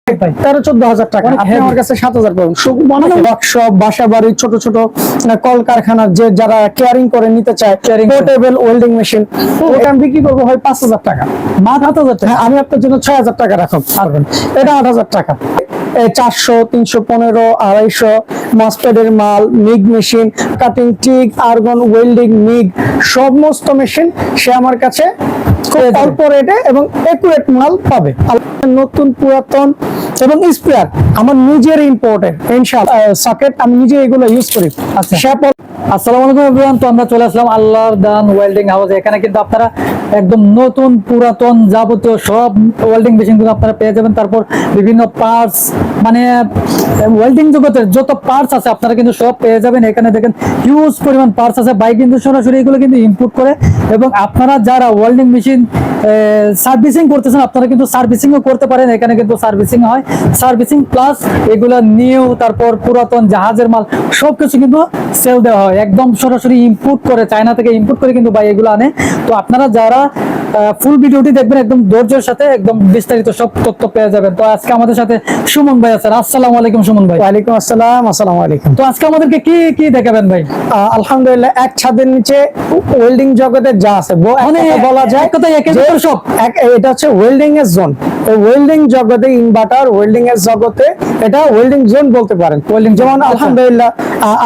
13-14 হাজার টাকা। আপনি আমার কাছে 7,000 পাবেন। ওয়ার্কশপ, বাসা বাড়ি, ছোট ছোট কলকারখানার যে যারা কেয়ারিং করে নিতে চায়, পোর্টেবল ওয়েল্ডিং মেশিন, ওটা আমি বিক্রি করবো হয় 5,000 টাকা। মাত্র 8,000 টাকা। আমি আপনার জন্য 6,000 টাকা রাখুন, পারবেন। এটা 8,000 টাকা। 400, 315, 250 মাস্টার্ডের মাল, MiG machine, cutting tick, argon, welding, MiG সমস্ত মেশিন সে আমার কাছে অল্প রেটে এবং একুরেট মাল পাবে। নতুন, পুরাতন এবং স্পেয়ার আমার নিজের ইম্পোর্টের ইনশাআল্লাহ সকেট আমি নিজে এগুলো ইউজ করি। আসসালামু আলাইকুম এভরিওয়ান। তো আমরা চলে আসলাম আল্লাহর দান ওয়েল্ডিং হাউস। এখানে কিন্তু আপনারা একদম নতুন, পুরাতন যাবতীয় সব ওয়েল্ডিং মেশিনগুলো আপনারা পেয়ে যাবেন। তারপর বিভিন্ন পার্টস, মানে ওয়েল্ডিং জগতের যত পার্টস আছে আপনারা কিন্তু সব পেয়ে যাবেন। এখানে দেখেন হিউজ পরিমাণ পার্টস আছে। বাইক কিন্তু সরাসরি এগুলো কিন্তু ইনপুট করে, এবং আপনারা যারা ওয়েল্ডিং মেশিন সার্ভিসিং করতেছেন আপনারা কিন্তু সার্ভিসিংও করতে পারেন। এখানে কিন্তু সার্ভিসিং হয়, সার্ভিসিং প্লাস এগুলা নিউ, তারপর পুরাতন জাহাজের মাল সবকিছু কিন্তু সেল দেওয়া হয়। একদম সরাসরি ইম্পোর্ট করে, চায়না থেকে ইম্পোর্ট করে কিন্তু ভাই এগুলো আনে। তো আপনারা যারা ফুল ভিডিওটি দেখবেন একদম ধৈর্যের সাথে একদম বিস্তারিত সব তথ্য পেয়ে যাবেন। তো আজকে আমাদের সাথে সুমন ভাই আছেন। আসসালামু আলাইকুম সুমন ভাই। ওয়ালাইকুম আসসালাম। আসসালামু আলাইকুম। তো আজকে আমাদেরকে কি কি দেখাবেন ভাই? আলহামদুলিল্লাহ, এক ছাদের নিচে ওয়েল্ডিং জগতে যা আছে বলা যায় সব, এটা হচ্ছে ওয়েল্ডিং এর জোন। ওয়েল্ডিং জগতে ইনভার্টার, ওয়েল্ডিং এর জগতে এটা ওয়েল্ডিং জোন বলতে পারেন। ওয়েল্ডিং যেমন আলহামদুলিল্লাহ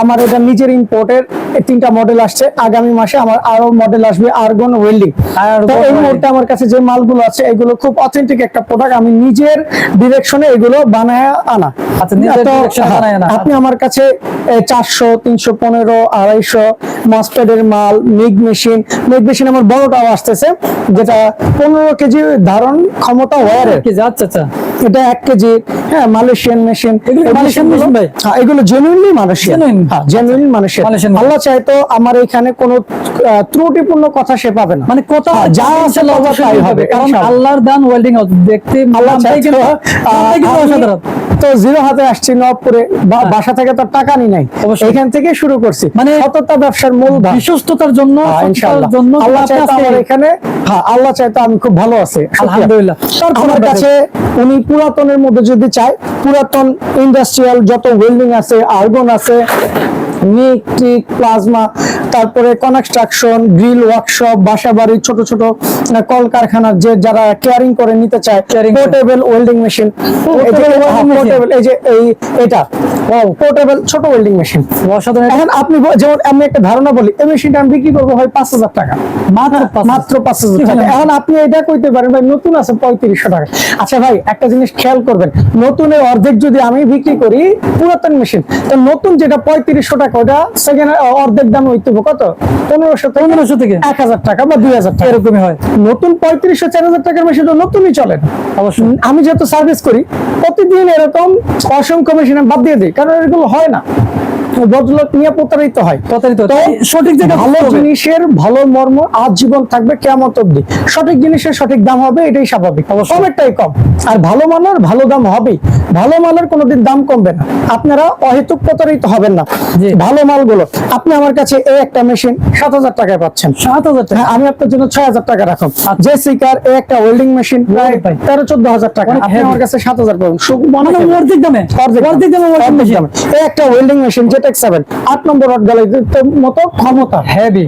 আমার এটা নিজের ইম্পোর্টের 3টা মডেল আসছে। আগামী মাসে আমার আরো মডেল আসবে আর্গন ওয়েল্ডিং। তো এই মুহূর্তে আমার কাছে যে মালগুলো আছে এগুলো খুব অথেন্টিক একটা প্রোডাক্ট, আমি নিজের ডিরেকশনে এগুলো বানায় আনা। আপনি আমার কাছে 400, 315, 250 মাস্টার্ডের মাল, মিগ মেশিন আমার বড়টাও আসতেছে, যেটা 15 কেজি ধারণ ক্ষমতা ওয়ারের। আচ্ছা আচ্ছা, এটা 1 কেজি। হ্যাঁ, মালয়েশিয়ান মেশিন। এগুলো জেনুইনলি মালয়েশিয়ান। হ্যাঁ, জেনুইন মালয়েশিয়ান। আল্লাহ চাইতো আমার এখানে কোনো ত্রুটিপূর্ণ কথা সে পাবে না, মানে কথা যা আছে তাই হবে, কারণ আল্লাহর দান ওয়েল্ডিং হাউস দেখতে আল্লাহ চাইতো। তো 0 হাতে আসছি নবপুরে, বাসা থেকে তো টাকা নি নাই, এখান থেকে শুরু করছি। মানে সততা ব্যবসার মূল, বিশ্বস্ততার জন্য ইনশাআল্লাহ আল্লাহ চাইতো আমার এখানে। হ্যাঁ, আল্লাহ চাইতো আমি খুব ভালো আছি আলহামদুলিল্লাহ। আমার কাছে উনি পুরাতনের মধ্যে যদি চায়, পুরাতন ইন্ডাস্ট্রিয়াল যত ওয়েল্ডিং আছে, আর্গন আছে, মিক, প্লাজমা, তারপরে কনস্ট্রাকশন, গ্রিল, ওয়ার্কশপ, বাসা বাড়ি, ছোট ছোট কলকারখানার যে যারা কেয়ারিং করে নিতে চায়, পোর্টেবল ওয়েল্ডিং মেশিন। এই যে এটা পোর্টেবল ছোট ওয়েল্ডিং মেশিন। এখন আপনি যেমন আমি একটা ধারণা বলি, এই মেশিনটা আমি বিক্রি করবো হয় 5,000 টাকা, মাত্র 5,000 টাকা। এখন আপনি এটা কইতে পারেন ভাই নতুন আছে 3500 টাকা। আচ্ছা ভাই, একটা জিনিস খেয়াল করবেন, নতুনের অর্ধেক যদি আমি বিক্রি করি পুরাতন মেশিন, তো নতুন যেটা 3500 টাকা ওটা সেকেন্ড অর্ধেক দাম হইতে কত? 1500 থেকে 1000 টাকা বা 2000 টাকা, এরকমই হয়। নতুন 3500-4000 টাকার মেশিন তো নতুনই চলে না। অবশ্যই আমি যেহেতু সার্ভিস করি প্রতিদিন, এরকম অসংখ্য মেশিন বাদ দিয়ে দিই, কারণ এগুলো হয় না, বদলত নিয়ে প্রতারিত হয়। সঠিক জায়গায় ভালো জিনিসের ভালো মর্ম আজীবন থাকবে কিয়ামত অবধি। সঠিক জিনিসের সঠিক দাম হবে, এটাই স্বাভাবিক। সবেরটাই কম, আর ভালো মানের ভালো দাম হবেই। ভালো মালের কোনোদিন দাম কমবে না, আপনারা অহেতুক প্রতারিত হবেন না। ভালো মালগুলো আপনি আমার কাছে এই একটা মেশিন 7,000 টাকায় পাচ্ছেন। 7,000 টাকা। আমি আপনার জন্য 6,000 টাকা রাখুন। যে সিকার এই একটা ওয়েল্ডিং মেশিন 13-14 হাজার টাকা, আপনি আমার কাছে 7,000 পাবেন। অর্ধেক দামে এই একটা ওয়েল্ডিং মেশিন জেটেক্স 7 8 নম্বর রড গালাই মতো ক্ষমতা, হেভি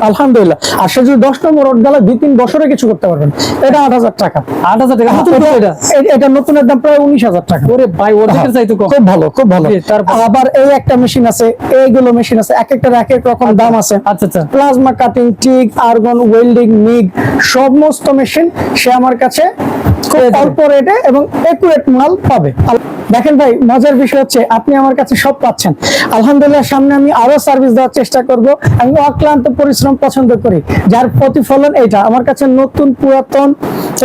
আলহামদুলিল্লাহ। আর সে যদি 10 নম্বর রড গালা 2-3 বছরে কিছু করতে পারবেন। এটা 8,000 টাকা। 8,000 টাকা। এটা নতুনের দাম প্রায় 19,000 টাকা। ওরে ভাই, ওটার চাইতে কম। খুব ভালো, খুব ভালো। আবার এই একটা মেশিন আছে, এইগুলো মেশিন আছে, এক একটার এক এক রকম দাম আছে। আচ্ছা আচ্ছা। Plasma cutting, tick, argon, welding, MiG সমস্ত মেশিন সে আমার কাছে অল্প রেটে এবং একুরেট মাল পাবে। দেখেন ভাই, মজার বিষয় হচ্ছে আপনি আমার কাছে সব পাচ্ছেন আলহামদুলিল্লাহ। সামনে আমি আরো সার্ভিস দেওয়ার চেষ্টা করব। আমি অক্লান্ত পরিশ্রম পছন্দ করি, যার প্রতিফলন এটা। আমার কাছে নতুন, পুরাতন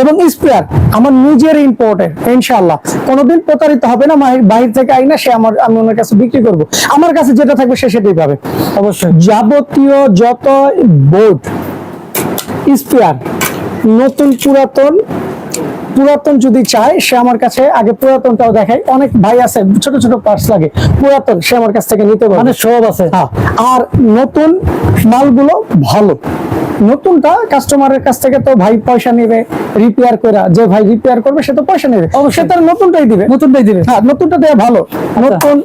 এবং স্পেয়ার আমার নিজের ইম্পোর্টের ইনশাআল্লাহ কোনোদিন প্রতারিত হবে না। বাহির থেকে আইনা সে আমি ওনার কাছে বিক্রি করব। আমার কাছে যেটা থাকবে সে সেটাই পাবে। অবশ্যই যাবতীয় যত বোর্ড, স্পেয়ার, নতুন, পুরাতন যদি চায় সে আমার কাছে আগে পুরাতনটাও দেখায়। অনেক ভাই আছে ছোট ছোট পার্টস লাগে, পুরাতন সে আমার কাছ থেকে নিতে পারে, মানে সব আছে। আর নতুন মালগুলো ভালো, নতুনটা কাস্টমারের কাছ থেকে তো ভাই পয়সা নেবে রিপেয়ার করে, যে ভাই রিপেয়ার করবে সে তো পয়সা নেবে, সে তার নতুনটাই দিবে। হ্যাঁ, নতুনটা দেওয়া ভালো। নতুন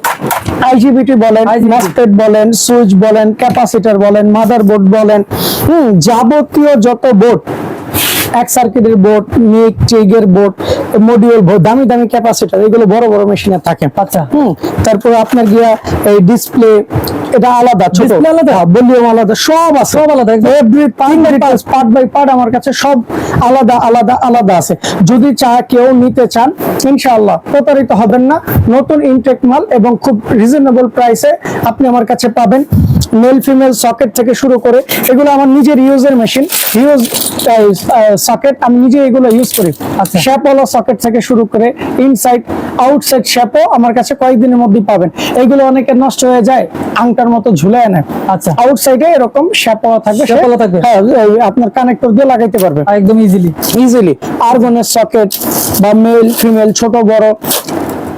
আইজিবিটি বলেন, মসফেট বলেন, সুইচ বলেন, ক্যাপাসিটর বলেন, মাদারবোর্ড বলেন, যাবতীয় যত বোর্ড, এক সার্কিটের বোর্ড, নিক ট্রিগের বোর্ড, মডিউল বোর্ড, দামি দামি ক্যাপাসিটর, এগুলো বড় বড় মেশিনে থাকে। আচ্ছা। তারপরে আপনার গিয়া এই ডিসপ্লে, এটা আলাদা, ছোট আলাদা, ভলিউম আলাদা, সব আছে, সব আলাদা, এভরি পার্ট বাই পার্ট আমার কাছে সব আলাদা আলাদা আলাদা আছে। যদি কেউ নিতে চান, ইনশাআল্লাহ প্রতারিত হবেন না। নতুন ইনটেক মাল এবং খুব রিজনেবল প্রাইসে আপনি আমার কাছে পাবেন। মেল ফিমেল সকেট থেকে শুরু করে, এগুলো আমার নিজের ইউজের মেশিন, ইউজ সকেট, আমি নিজে এগুলো ইউজ করি। আচ্ছা। শ্যাপওয়ালা সকেট থেকে শুরু করে ইনসাইড আউটসাইড শ্যাপও আমার কাছে কয়েকদিনের মধ্যেই পাবেন। এগুলো অনেকে নষ্ট হয়ে যায়, আংটার মতো ঝুলায় নেয়। আচ্ছা। আউটসাইডে এরকম শ্যাপওয়ালা থাকবে, হ্যাঁ, এই আপনার কানেক্টর দিয়ে লাগাইতে পারবে একদম ইজিলি। আর্গনের সকেট বা মেল ফিমেল ছোট বড়।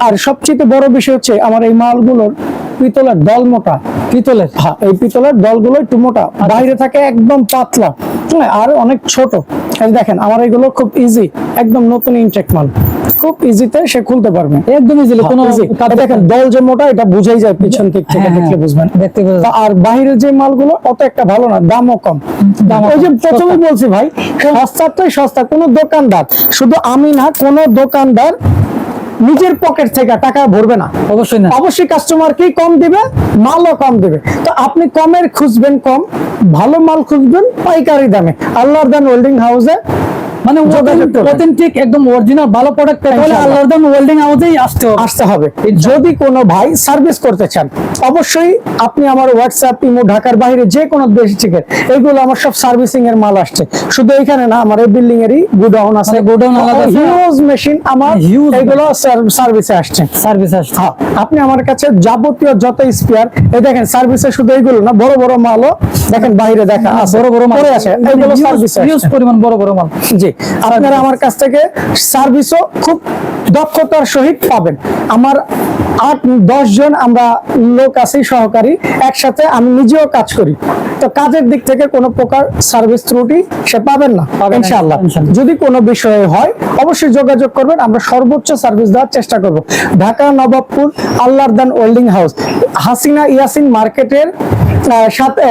আর সবচেয়ে বড় বিষয় হচ্ছে আমার এই মালগুলোর পিতলের দল মোটা, পিতলের, হ্যাঁ, এই পিতলের দলগুলো একটু মোটা, বাইরে থাকে একদম পাতলা, আর অনেক ছোট। এই দেখেন আমার এগুলো খুব ইজি, একদম নতুন ইনটেক মাল, খুব ইজিতে সে খুলতে পারবে, একদম ইজিলি। কোনো দেখেন দল যে মোটা, এটা বুঝাই যায় পিছন দিক থেকে দেখলে বুঝবেন। আর বাইরে যে মালগুলো অত একটা ভালো না, দামও কম। ওই যে প্রথমে বলছি ভাই, সস্তাটাই সস্তা। কোনো দোকানদার, শুধু আমি না, কোনো দোকানদার নিজের পকেট থেকে টাকা ভরবে না, অবশ্যই না। অবশ্যই কাস্টমারকেই কম দিবে, মালও কম দিবে। তো আপনি কমের খুঁজবেন কম, ভালো মাল খুঁজবেন পাইকারি দামে। আল্লাহর দান ওয়েল্ডিং হাউসে, মানে অথেন্টিক একদম অরিজিনাল ভালো প্রোডাক্ট পেতে হলে আল্লাহর দান ওয়েল্ডিং হাউসেই আসতে হবে। যদি কোনো ভাই সার্ভিস করতে চান, অবশ্যই আপনি আমার হোয়াটসঅ্যাপ, ইমো, ঢাকার বাইরে যে কোনো দেশ থেকে, এগুলো আমার সব সার্ভিসিং এর মাল আসছে। শুধু এখানে না, আমার এই বিল্ডিং এরই গোডাউন আছে, গোডাউন আলাদা, হিউজ মেশিন আমার, এগুলো সার্ভিসে আসছে। হ্যাঁ, আপনি আমার কাছে যাবতীয় যত স্পেয়ার, এই দেখেন সার্ভিসে শুধু এইগুলো না, বড় বড় মালও দেখেন বাইরে দেখা আছে, বড় বড় মাল আছে, এগুলো সার্ভিসে হিউজ পরিমাণ বড় বড় মাল। জি, আপনারা আমার কাছ থেকে সার্ভিসও খুব দক্ষতার সহিত পাবেন। আমার 8-10 জন আমরা লোক আছি সহকারী, একসাথে আমি নিজেও কাজ করি। তো কাজের দিক থেকে কোনো প্রকার সার্ভিস ত্রুটি সে পাবেন না ইনশাআল্লাহ। যদি কোনো বিষয়ে হয় অবশ্যই যোগাযোগ করবেন, আমরা সর্বোচ্চ সার্ভিস দেওয়ার চেষ্টা করব। ঢাকা নবাবপুর আল্লাহর দান ওয়েল্ডিং হাউস, হাসিনা ইয়াসিন মার্কেটের সাথে,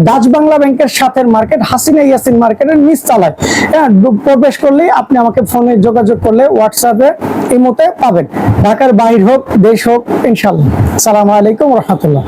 ডাচ বাংলা ব্যাংকের সাথে মার্কেট, হাসিনা ইয়াসিন মার্কেটের নিচতলায়। হ্যাঁ, প্রবেশ করলেই আপনি আমাকে ফোনে যোগাযোগ করলে হোয়াটসঅ্যাপে, ইমোতে পাবেন। ঢাকার বাইরে হোক, দেশ হোক, ইনশাআল্লাহ। আসসালামু আলাইকুম ওয়া রাহমাতুল্লাহ।